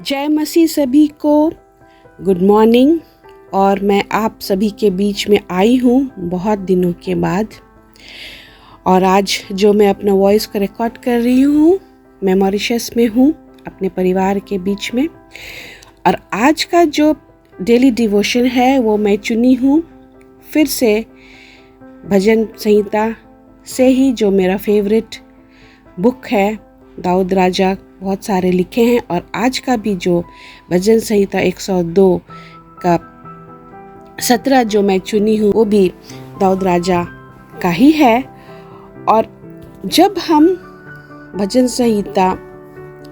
जय मसीह सभी को। Good morning. और मैं आप सभी के बीच में आई हूँ बहुत दिनों के बाद। और आज जो मैं अपना वॉइस को रिकॉर्ड कर रही हूँ, मैं मॉरिशस में हूँ अपने परिवार के बीच में। और आज का जो डेली डिवोशन है वो मैं चुनी हूँ फिर से भजन संहिता से ही, जो मेरा फेवरेट बुक है। दाऊद राजा बहुत सारे लिखे हैं और आज का भी जो भजन संहिता 102 का 17 जो मैं चुनी हूँ वो भी दाऊद राजा का ही है। और जब हम भजन संहिता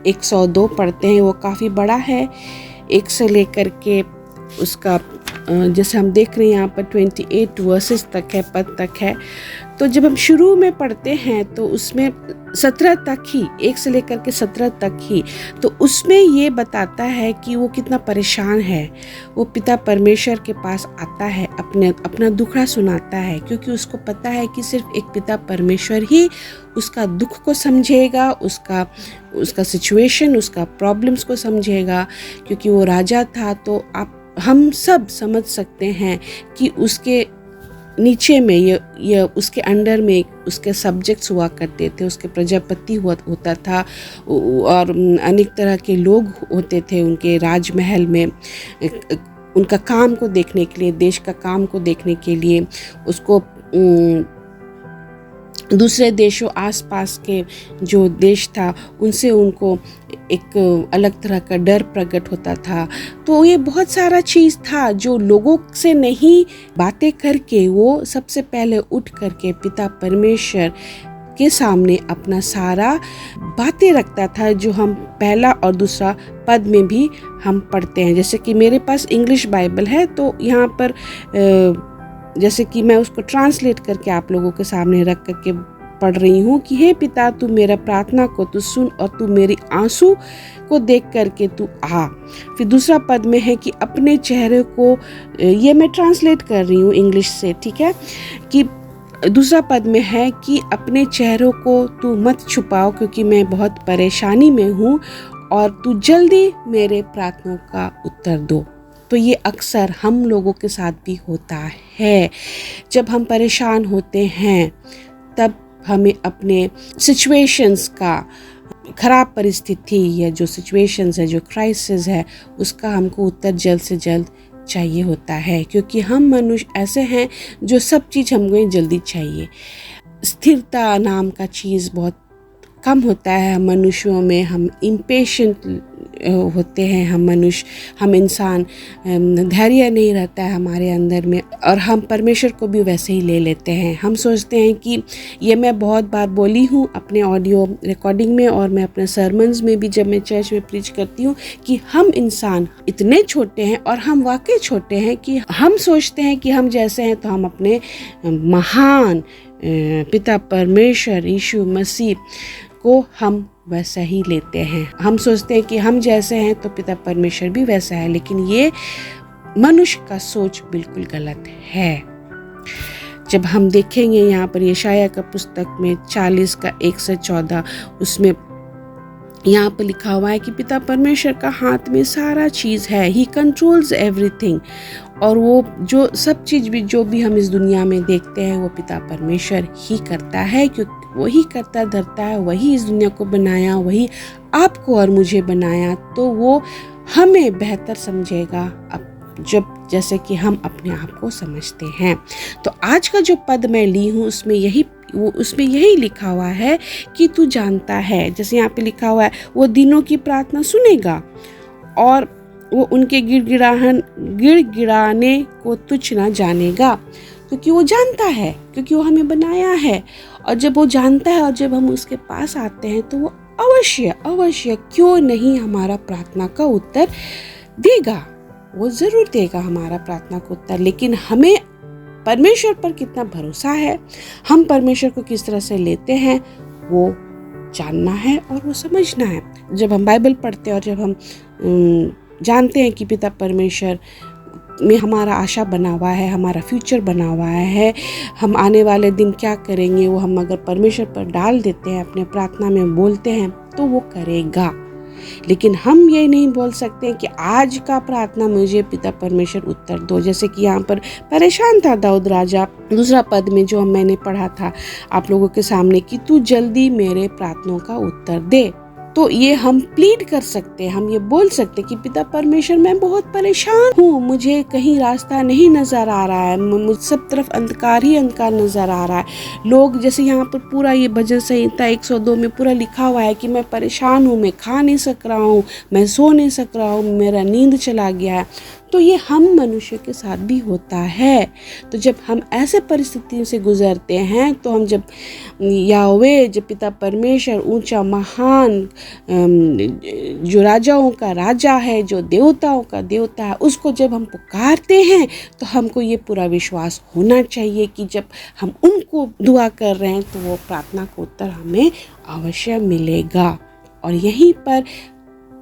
102 पढ़ते हैं, वो काफ़ी बड़ा है, 1 से लेकर के उसका जैसे हम देख रहे हैं यहाँ पर 28 वर्सेस तक है, पद तक है। तो जब हम शुरू में पढ़ते हैं तो उसमें 17 तक ही, 1 से लेकर के 17 तक ही, तो उसमें ये बताता है कि वो कितना परेशान है। वो पिता परमेश्वर के पास आता है, अपना दुखड़ा सुनाता है, क्योंकि उसको पता है कि सिर्फ एक पिता परमेश्वर ही उसका दुख को समझेगा, उसका सिचुएशन, उसका प्रॉब्लम्स को समझेगा। क्योंकि वो राजा था, तो हम सब समझ सकते हैं कि उसके नीचे में ये उसके अंडर में उसके सब्जेक्ट्स हुआ करते थे, उसके प्रजापति होता था और अनेक तरह के लोग होते थे उनके राजमहल में, उनका काम को देखने के लिए, देश का काम को देखने के लिए। उसको दूसरे देशों, आसपास के जो देश था, उनसे उनको एक अलग तरह का डर प्रकट होता था। तो ये बहुत सारा चीज़ था जो लोगों से नहीं बातें करके वो सबसे पहले उठ करके पिता परमेश्वर के सामने अपना सारा बातें रखता था, जो हम पहला और दूसरा पद में भी हम पढ़ते हैं। जैसे कि मेरे पास इंग्लिश बाइबल है, तो यहाँ पर जैसे कि मैं उसको ट्रांसलेट करके आप लोगों के सामने रख करके पढ़ रही हूँ कि हे पिता, तू मेरा प्रार्थना को तू सुन और तू मेरी आंसू को देख करके तू आ। फिर दूसरा पद में है कि अपने चेहरे को, ये मैं ट्रांसलेट कर रही हूँ इंग्लिश से, ठीक है, कि दूसरा पद में है कि अपने चेहरों को तू मत छुपाओ, क्योंकि मैं बहुत परेशानी में हूँ, और तू जल्दी मेरे प्रार्थनाओं का उत्तर दो। तो ये अक्सर हम लोगों के साथ भी होता है। जब हम परेशान होते हैं तब हमें अपने सिचुएशंस का, ख़राब परिस्थिति या जो सिचुएशंस है, जो क्राइसिस है, उसका हमको उत्तर जल्द से जल्द चाहिए होता है। क्योंकि हम मनुष्य ऐसे हैं जो सब चीज़ हमको जल्दी चाहिए। स्थिरता नाम का चीज़ बहुत कम होता है मनुष्यों में। हम इम्पेशेंट होते हैं, हम इंसान, धैर्य नहीं रहता है हमारे अंदर में, और हम परमेश्वर को भी वैसे ही ले लेते हैं। हम सोचते हैं कि ये मैं बहुत बार बोली हूँ अपने ऑडियो रिकॉर्डिंग में, और मैं अपने सरमन्स में भी जब मैं चर्च में प्रीच करती हूँ, कि हम इंसान इतने छोटे हैं, और हम वाकई छोटे हैं कि हम सोचते हैं कि हम जैसे हैं तो हम अपने महान पिता परमेश्वर यीशु मसीह को हम वैसा ही लेते हैं। हम सोचते हैं कि हम जैसे हैं तो पिता परमेश्वर भी वैसा है, लेकिन ये मनुष्य का सोच बिल्कुल गलत है। जब हम देखेंगे यहाँ पर यशायाह का पुस्तक में 40 का 1 से 14, उसमें यहाँ पर लिखा हुआ है कि पिता परमेश्वर का हाथ में सारा चीज़ है, ही कंट्रोल्स एवरीथिंग। और वो जो सब चीज़ भी जो भी हम इस दुनिया में देखते हैं, वो पिता परमेश्वर ही करता है, क्योंकि वही करता धरता है, वही इस दुनिया को बनाया, वही आपको और मुझे बनाया। तो वो हमें बेहतर समझेगा जैसे कि हम अपने आप को समझते हैं। तो आज का जो पद मैं ली हूँ उसमें यही लिखा हुआ है कि तू जानता है, जैसे यहाँ पे लिखा हुआ है, वो दिनों की प्रार्थना सुनेगा और वो उनके गिड़गिड़ाने को तुच्छ ना जानेगा। क्योंकि वो जानता है, क्योंकि वो हमें बनाया है। और जब वो जानता है और जब हम उसके पास आते हैं तो वो अवश्य क्यों नहीं हमारा प्रार्थना का उत्तर देगा। वो ज़रूर देगा हमारा प्रार्थना का उत्तर। लेकिन हमें परमेश्वर पर कितना भरोसा है, हम परमेश्वर को किस तरह से लेते हैं, वो जानना है और वो समझना है। जब हम बाइबल पढ़ते हैं और जब हम जानते हैं कि पिता परमेश्वर में हमारा आशा बना हुआ है, हमारा फ्यूचर बना हुआ है, हम आने वाले दिन क्या करेंगे, वो हम अगर परमेश्वर पर डाल देते हैं, अपने प्रार्थना में बोलते हैं, तो वो करेगा। लेकिन हम ये नहीं बोल सकते कि आज का प्रार्थना मुझे पिता परमेश्वर उत्तर दो। जैसे कि यहाँ पर परेशान था दाऊद राजा, दूसरा पद में जो मैंने पढ़ा था आप लोगों के सामने कि तू जल्दी मेरे प्रार्थनाओं का उत्तर दे। तो ये हम प्लीड कर सकते हैं, हम ये बोल सकते हैं कि पिता परमेश्वर मैं बहुत परेशान हूँ, मुझे कहीं रास्ता नहीं नजर आ रहा है, मुझ सब तरफ अंधकार ही अंधकार नजर आ रहा है। लोग जैसे यहाँ पर पूरा ये भजन संहिता 102 में पूरा लिखा हुआ है कि मैं परेशान हूँ, मैं खा नहीं सक रहा हूँ, मैं सो नहीं सक रहा हूँ, मेरा नींद चला गया है। तो ये हम मनुष्य के साथ भी होता है। तो जब हम ऐसे परिस्थितियों से गुजरते हैं तो हम जब याहवे, जब पिता परमेश्वर ऊंचा महान जो राजाओं का राजा है, जो देवताओं का देवता है, उसको जब हम पुकारते हैं तो हमको ये पूरा विश्वास होना चाहिए कि जब हम उनको दुआ कर रहे हैं तो वो प्रार्थना का उत्तर हमें अवश्य मिलेगा। और यहीं पर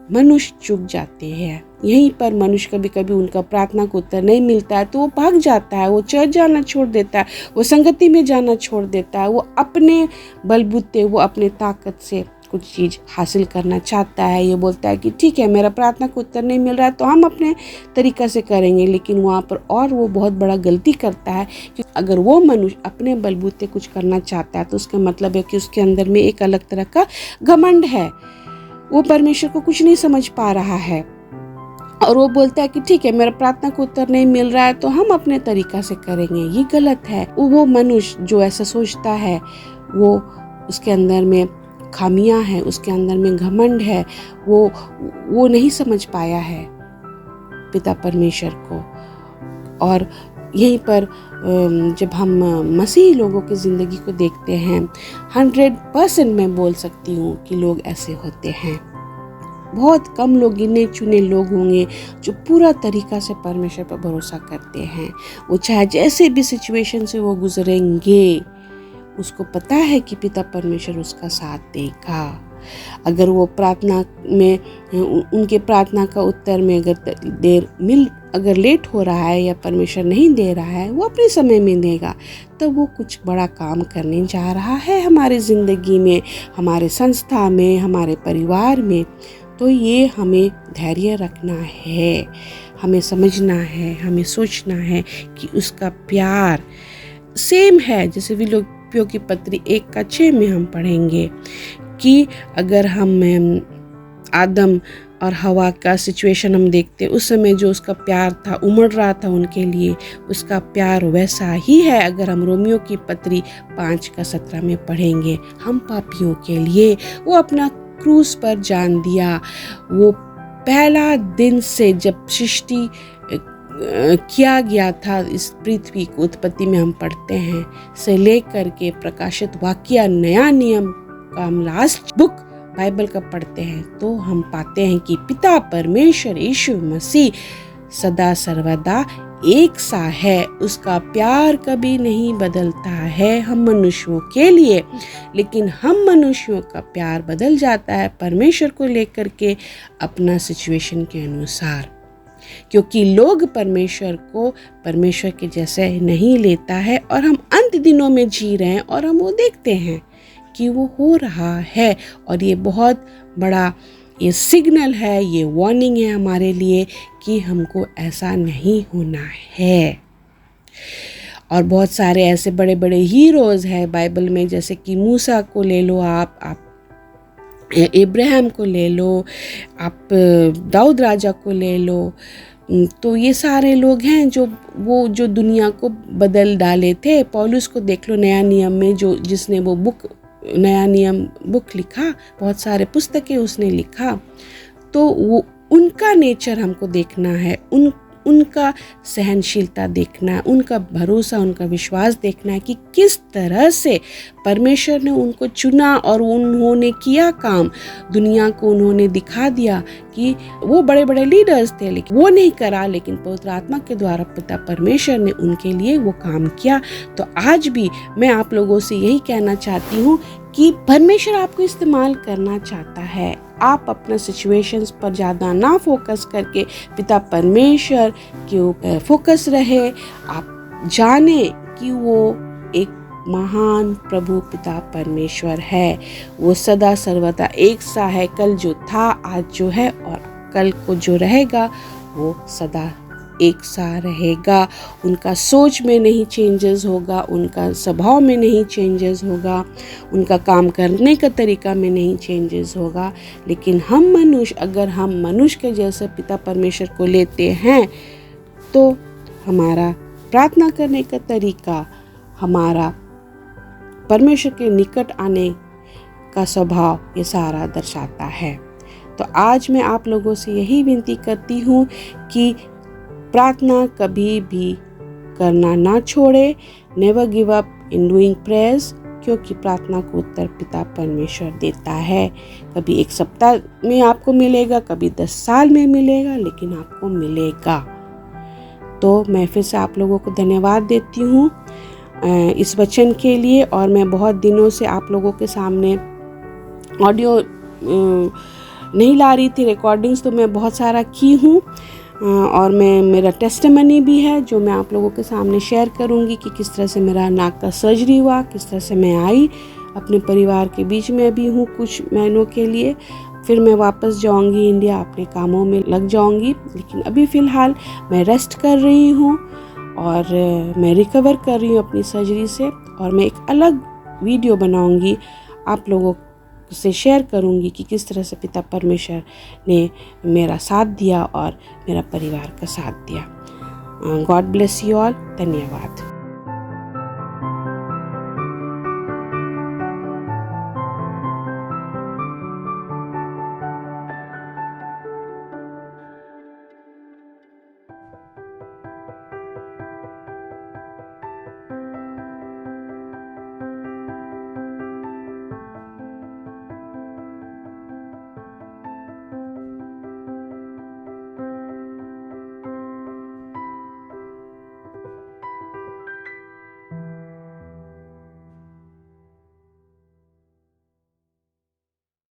मनुष्य चूक जाते हैं, यहीं पर मनुष्य कभी कभी उनका प्रार्थना को उत्तर नहीं मिलता है तो वो भाग जाता है, वो चर्च जाना छोड़ देता है, वो संगति में जाना छोड़ देता है, वो अपने बलबूते, वो अपने ताकत से कुछ चीज़ हासिल करना चाहता है। ये बोलता है कि ठीक है मेरा प्रार्थना को उत्तर नहीं मिल रहा है तो हम अपने तरीक़ा से करेंगे, लेकिन वहाँ पर और वो बहुत बड़ा गलती करता है कि अगर वो मनुष्य अपने बलबूते कुछ करना चाहता है तो उसका मतलब है कि उसके अंदर में एक अलग तरह का घमंड है, वो परमेश्वर को कुछ नहीं समझ पा रहा है और वो बोलता है कि ठीक है मेरा प्रार्थना को उत्तर नहीं मिल रहा है तो हम अपने तरीक़ा से करेंगे। ये गलत है। वो मनुष्य जो ऐसा सोचता है वो उसके अंदर में खामियां हैं, उसके अंदर में घमंड है, वो नहीं समझ पाया है पिता परमेश्वर को। और यहीं पर जब हम मसीही लोगों की ज़िंदगी को देखते हैं 100% मैं बोल सकती हूँ कि लोग ऐसे होते हैं। बहुत कम लोग, गिने चुने लोग होंगे जो पूरा तरीक़ा से परमेश्वर पर भरोसा करते हैं। वो चाहे जैसे भी सिचुएशन से वो गुजरेंगे, उसको पता है कि पिता परमेश्वर उसका साथ देगा। अगर वो प्रार्थना में, उनके प्रार्थना का उत्तर में अगर लेट हो रहा है या परमेश्वर नहीं दे रहा है, वो अपने समय में देगा, तो वो कुछ बड़ा काम करने जा रहा है हमारे ज़िंदगी में, हमारे संस्था में, हमारे परिवार में। तो ये हमें धैर्य रखना है, हमें समझना है, हमें सोचना है कि उसका प्यार सेम है। जैसे फिलिप्पियों की पत्री 1:6 में हम पढ़ेंगे कि अगर हम आदम और हवा का सिचुएशन हम देखते, उस समय जो उसका प्यार था, उमड़ रहा था उनके लिए, उसका प्यार वैसा ही है। अगर हम रोमियो की पत्री 5:17 में पढ़ेंगे, हम पापियों के लिए वो अपना क्रूस पर जान दिया। वो पहला दिन से जब सृष्टि किया गया था इस पृथ्वी को, उत्पत्ति में हम पढ़ते हैं, से लेकर के प्रकाशित वाक्य नया नियम का हम लास्ट बुक बाइबल का पढ़ते हैं तो हम पाते हैं कि पिता परमेश्वर यीशु मसीह सदा सर्वदा एक सा है, उसका प्यार कभी नहीं बदलता है हम मनुष्यों के लिए। लेकिन हम मनुष्यों का प्यार बदल जाता है परमेश्वर को लेकर के अपना सिचुएशन के अनुसार, क्योंकि लोग परमेश्वर को परमेश्वर के जैसे नहीं लेता है। और हम अंत दिनों में जी रहे हैं और हम वो देखते हैं कि वो हो रहा है। और ये बहुत बड़ा ये सिग्नल है, ये वार्निंग है हमारे लिए कि हमको ऐसा नहीं होना है। और बहुत सारे ऐसे बड़े बड़े हीरोज़ हैं बाइबल में, जैसे कि मूसा को ले लो, आप इब्राहिम को ले लो, आप दाऊद राजा को ले लो। तो ये सारे लोग हैं जो दुनिया को बदल डाले थे। पौलुस को देख लो नया नियम में, जिसने वो नया नियम बुक लिखा, बहुत सारे पुस्तकें उसने लिखा। तो वो उनका नेचर हमको देखना है, उनका सहनशीलता देखना है, उनका भरोसा, उनका विश्वास देखना है कि किस तरह से परमेश्वर ने उनको चुना और उन्होंने किया काम, दुनिया को उन्होंने दिखा दिया कि वो बड़े बड़े लीडर्स थे, लेकिन वो नहीं करा, लेकिन पवित्र आत्मा के द्वारा पिता परमेश्वर ने उनके लिए वो काम किया। तो आज भी मैं आप लोगों से यही कहना चाहती हूँ कि परमेश्वर आपको इस्तेमाल करना चाहता है। आप अपना सिचुएशंस पर ज़्यादा ना फोकस करके पिता परमेश्वर के ऊपर फोकस रहे। आप जाने कि वो एक महान प्रभु पिता परमेश्वर है। वो सदा सर्वदा एक सा है, कल जो था आज जो है और कल को जो रहेगा वो सदा एक सा रहेगा। उनका सोच में नहीं चेंजेस होगा, उनका स्वभाव में नहीं चेंजेस होगा, उनका काम करने का तरीका में नहीं चेंजेस होगा। लेकिन हम मनुष्य, अगर हम मनुष्य के जैसे पिता परमेश्वर को लेते हैं तो हमारा प्रार्थना करने का तरीका, हमारा परमेश्वर के निकट आने का स्वभाव ये सारा दर्शाता है। तो आज मैं आप लोगों से यही विनती करती हूँ कि प्रार्थना कभी भी करना ना छोड़े। Never give up in doing prayers, क्योंकि प्रार्थना को उत्तर पिता परमेश्वर देता है। कभी एक सप्ताह में आपको मिलेगा, कभी 10 साल में मिलेगा, लेकिन आपको मिलेगा। तो मैं फिर से आप लोगों को धन्यवाद देती हूँ इस वचन के लिए। और मैं बहुत दिनों से आप लोगों के सामने ऑडियो नहीं ला रही थी, रिकॉर्डिंग्स तो मैं बहुत सारा की हूँ और मेरा टेस्टिमनी भी है जो मैं आप लोगों के सामने शेयर करूँगी कि किस तरह से मेरा नाक का सर्जरी हुआ, किस तरह से मैं आई, अपने परिवार के बीच में भी हूँ कुछ महीनों के लिए, फिर मैं वापस जाऊँगी इंडिया, अपने कामों में लग जाऊँगी। लेकिन अभी फ़िलहाल मैं रेस्ट कर रही हूँ और मैं रिकवर कर रही हूँ अपनी सर्जरी से। और मैं एक अलग वीडियो बनाऊँगी, आप लोगों से शेयर करूँगी कि किस तरह से पिता परमेश्वर ने मेरा साथ दिया और मेरा परिवार का साथ दिया। God bless you all. धन्यवाद।